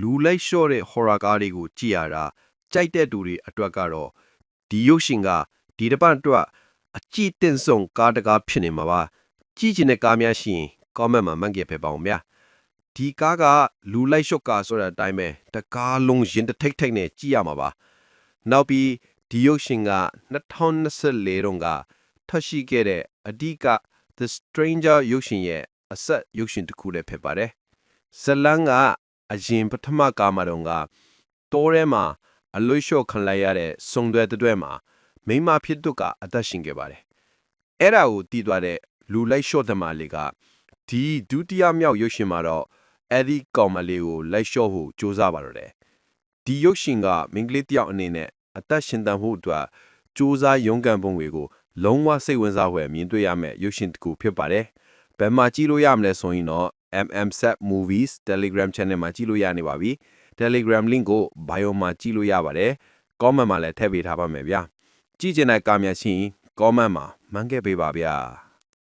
လူလိုက်လျှော့တဲ့ horror ကားတွေကိုကြည့်ရတာကြိုက်တဲ့သူတွေအတွက်ကတော့ဒီရုပ်ရှင်ကဒီတစ်ပတ်အတွက်အကြည့်တင်ဆုံးကားတကားဖြစ်နေမှာပါကြည့်ချင်တဲ့ကားများရှိရင် comment မှာမှတ်ခဲ့ပေးပါဦးဗျာဒီကားကလူလိုက်လျှော့ကားဆိုတဲ့အတိုင်းပဲတကားလုံးရင်တစ်ထိတ်ထိတ်နဲ့ကြည့်ရမှာပါနောက်ပြီးဒီရုပ်ရှင်က2024တုန်းကထွက်ရှိခဲ့တဲ့အဓိက The Stranger ရုပ်ရှင်ရဲ့အဆက်ရုပ်ရှင်တစ်ခုလည်းဖြစ်ပါတယ်ဇလန်းကအရင်ပထမကားမှာတော့ကတိုးထဲမှာအလွှတ်လျှော့ခံလိုက်ရတဲ့စုံတွေမှာမိန်းမဖြစ်သူကအသက်ရှင်ခဲ့ပါတယ်အဲ့ဒါကိုတည်သွားတဲ့လူလိုက်လျှော့သမားလေးကဒီဒုတိယမြောက်ရုပ်ရှင်မှာတော့အဲ့ဒီကောင်မလေးကိုလိုက်လျှော့ဖို့ကြိုးစားပါတော့တယ်ဒီရုပ်ရှင်ကမိန်းကလေးတစ်ယောက်အနေနဲ့အသက်ရှင်သန်ဖို့အတွက်ကြိုးစားရုန်းကန်ပုံတွေကိုလုံးဝစိတ်ဝင်စားဖွယ်မြင်တွေ့ရမယ့်ရုပ်ရှင်တစ်ခုဖြစ်ပါတယ်ဘယ်မှာကြည့်လို့ရမလဲဆိုရင်တော့ MMset Movies Telegram Channel မှာကြည့်လို့ရနေပါပြီ Telegram link ကို bio မှာကြည့်လို့ရပါတယ် comment မှာလည်းထည့်ပေးထားပါမယ်ဗျာကြည့်ချင်တဲ့ကားများရှိရင် comment မှာမှန်းခဲ့ပေးပါဗျာ